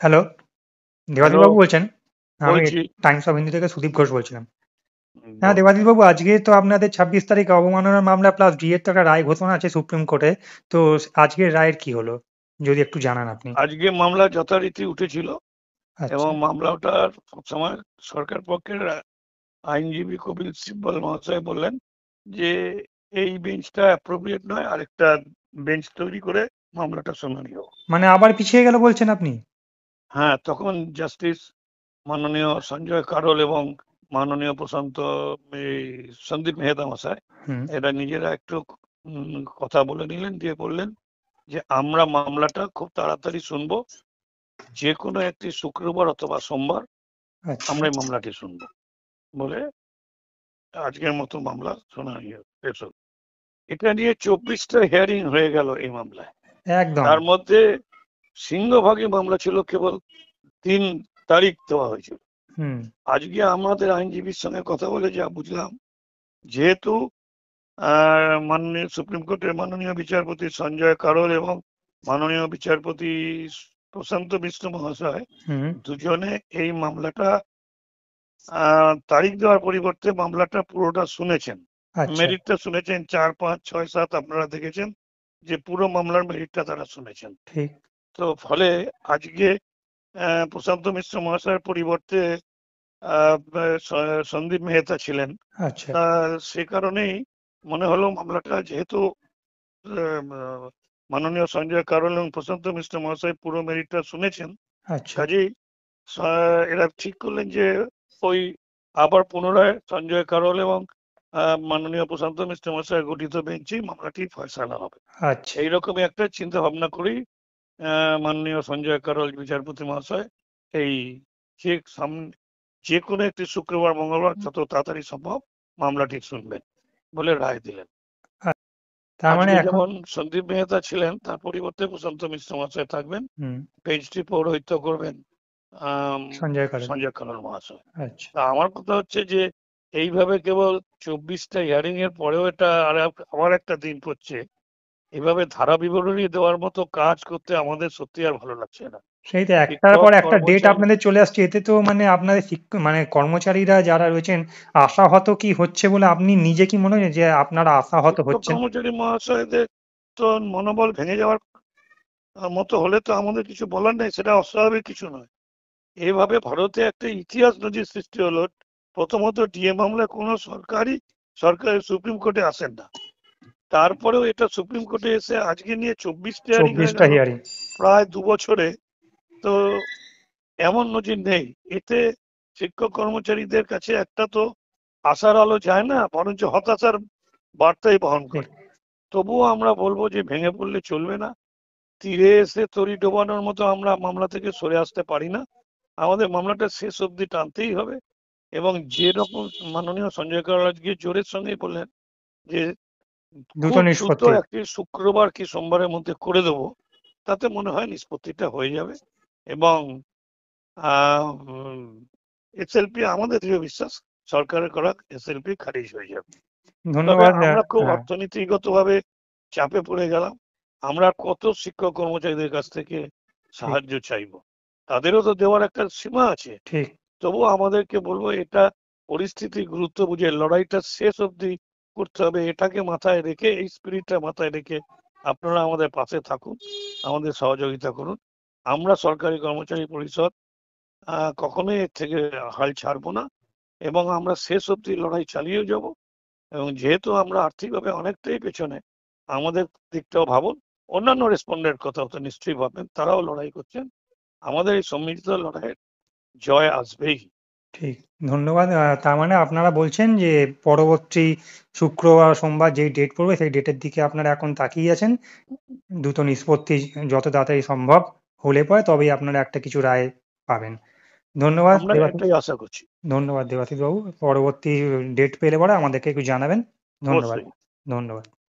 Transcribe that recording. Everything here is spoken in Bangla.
হ্যালো, দেবাশীষ হ্যালো, বাবু বলছেন? আমি বলছি। টাইমস অফ ইন্ডিয়া থেকে সুদীপ ঘোষ বলছিলাম। হ্যাঁ, বলুন। দেবাশীষ বাবু, আজকে তো আপনাদের 26 তারিখে অবমাননার মামলা প্লাস ডিএর তো একটা রায় ঘোষণা আছে সুপ্রিম কোর্টে। তো আজকের রায়ের কি হলো? যদি একটু জানান আপনি। আজকে মামলা যথারীতি উঠেছিল এবং আচ্ছা। মামলাটার সবসময় সরকার পক্ষের আইনজীবী কপিল সিব্বল মহাশয় বললেন যে এই বেঞ্চটা অ্যাপ্রোপ্রিয়েট নয়, আরেকটা বেঞ্চ তৈরি করে মামলাটা শুনানি হোক। মানে আবার পিছিয়ে গেল বলছেন আপনি? হ্যাঁ, তখন জাস্টিস মাননীয় সঞ্জয় কারোল এবং মাননীয় প্রশান্ত এই সন্দীপ মেহতা মশাই হুম। এরা নিজেরা একটু কথা বলে নিলেন, দিয়ে বললেন যে আমরা মামলাটা খুব তাড়াতাড়ি শুনবো, যে কোনো একটি শুক্রবার অথবা সোমবার আচ্ছা। আমরা এই মামলাটি শুনবো বলে আজকের মতো মামলা শুনানি শেষ হলো। এটা নিয়ে 24টা হিয়ারিং হয়ে গেল এই মামলায়। একদম। তার মধ্যে সিংহভাগই মামলা ছিল কেবল 3 তারিখ দেওয়া হয়েছিল। হুম। আজকে আমাদের আইনজীবীর সঙ্গে কথা বলে যা বুঝলাম, যেহেতু মাননীয় সুপ্রিম কোর্টের মাননীয় বিচারপতি সঞ্জয় কারোল এবং মাননীয় বিচারপতি প্রশান্ত মিশ্র মহাশয় হুম। দুজনে এই মামলাটা তারিখ দেওয়ার পরিবর্তে মামলাটা পুরোটা শুনেছেন। আচ্ছা। মেরিটটা শুনেছেন 4, 5, 6, 7, আপনারা দেখেছেন যে পুরো মামলার মেরিটটা তারা শুনেছেন। ঠিক। তো ফলে আজকে প্রশান্ত মিশ্র মহাশয়ের পরিবর্তে সন্দীপ মেহতা ছিলেন। আচ্ছা। তা সে কারণেই মনে হলো মামলাটা যেহেতু মাননীয় সঞ্জয় কারোল এবং প্রশান্ত মিশ্র মহাশয় পুরো মেরিটটা শুনেছেন, আচ্ছা। কাজেই এরা ঠিক করলেন যে ওই আবার পুনরায় সঞ্জয় কারোল এবং মাননীয় প্রশান্ত মিশ্র মহাশয় গঠিত বেঞ্চে মামলাটি ফয়সালা হবে। আচ্ছা। এইরকমই একটা চিন্তা ভাবনা করেই মাননীয় সঞ্জয় কারোল বিচারপতি মহাশয় এই যে যে কোনো একটি শুক্রবার মঙ্গলবার যত তাড়াতাড়ি সম্ভব মামলাটি শুনবেন বলে রায় দিলেন। তার মানে আজকে এখন। যেমন সন্দীপ মেহতা ছিলেন, তার পরিবর্তে প্রশান্ত মিশ্র মহাশয় থাকবেন। হুম। বেঞ্চটি পৌরোহিত্য করবেন আম, সঞ্জয় কারণ। সঞ্জয় কারোল মহাশয়। আচ্ছা। তা আমার কথা হচ্ছে যে এইভাবে কেবল 24টা হিয়ারিং এর পরেও এটা আবার একটা দিন পড়ছে, এভাবে ধারা বিবরণী দেওয়ার মতো কাজ করতে আমাদের সত্যি আর ভালো লাগছে না। সেই তো একটার শিক্ষক পর একটা ডেট কর্মচারী আপনাদের চলে আসছে, এতে তো মানে আপনাদের মানে কর্মচারীরা যারা রয়েছেন আশাহত কি হচ্ছে বলে আপনি নিজে কি মনে হয় যে আপনারা আশাহত শিক্ষক হচ্ছেন? কর্মচারী মহাশয়দের তো মনোবল ভেঙে যাওয়ার মতো হলে তো আমাদের কিছু বলার নেই, সেটা অস্বাভাবিক কিছু নয়। এভাবে ভারতে একটা ইতিহাস নজির সৃষ্টি হলো। প্রথমত ডিএ মামলায় কোনো সরকারি সুপ্রিম কোর্টে আসেন না, তারপরেও এটা সুপ্রিম কোর্টে এসে আজকে নিয়ে 24টা হিয়ারিং হয়ে 24টা গেল হিয়ারিং। প্রায় 2 বছরে। তো এমন নজির নেই। এতে শিক্ষক কর্মচারীদের কাছে একটা তো আশার আলো যায় না, বরঞ্চ হতাশার বার্তাই বহন ঠিক। করে। তবুও আমরা বলবো যে ভেঙে পড়লে চলবে না। তীরে এসে তরি ডোবানোর মতো আমরা মামলা থেকে সরে আসতে পারি না। আমাদের মামলাটা শেষ অবধি টানতেই হবে। এবং যেরকম মাননীয় সঞ্জয় কারোল আজকে জোরের সঙ্গে বললেন যে দ্রুত খুব দ্রুত নিষ্পত্তি। একটি শুক্রবার কি সোমবারের মধ্যে করে দেবো, তাতে মনে হয় নিষ্পত্তিটা হয়ে যাবে। এবং এসএলপি, আমাদের দৃঢ় বিশ্বাস, সরকারের করা এসএলপি খারিজ হয়ে যাবে। তবে ধন্যবাদ। আমরা খুব হ্যাঁ। অর্থনীতিগতভাবে চাপে পড়ে গেলাম। আমরা কত শিক্ষক কর্মচারীদের কাছ থেকে ঠিক। সাহায্য চাইবো, তাদেরও তো দেওয়ার একটা সীমা আছে। ঠিক। তবুও আমাদেরকে বলবো এটা পরিস্থিতির গুরুত্ব বুঝে লড়াইটা শেষ অবধি করতে হবে। এটাকে মাথায় রেখে, এই স্পিরিটটা মাথায় রেখে আপনারা আমাদের পাশে থাকুন, আমাদের সহযোগিতা করুন। আমরা সরকারি কর্মচারী পরিষদ কখনোই এর থেকে হাল ছাড়বো না এবং আমরা শেষ অবধি লড়াই চালিয়ে যাব। এবং যেহেতু আমরা আর্থিকভাবে অনেকটাই পেছনে, আমাদের দিকটাও ভাবুন। অন্যান্য রেসপন্ডেন্ট কথাও তো নিশ্চয়ই ভাববেন, তারাও লড়াই করছেন। আমাদের এই সম্মিলিত লড়াইয়ের জয় আসবেই। ঠিক। ধন্যবাদ। তার মানে আপনারা বলছেন যে পরবর্তী শুক্রবার, সোমবার যেই ডেট পড়বে সেই ডেটের দিকে আপনারা এখন তাকিয়ে আছেন। দ্রুত নিষ্পত্তি যত তাড়াতাড়ি সম্ভব হলে পরে তবেই আপনারা একটা কিছু রায় পাবেন। ধন্যবাদ আমরা দেবাশিস। এটাই আশা করছি। ধন্যবাদ দেবাশিস বাবু। পরবর্তী ডেট পেলে পরে আমাদেরকে একটু জানাবেন। ধন্যবাদ। অবশ্যই। ধন্যবাদ।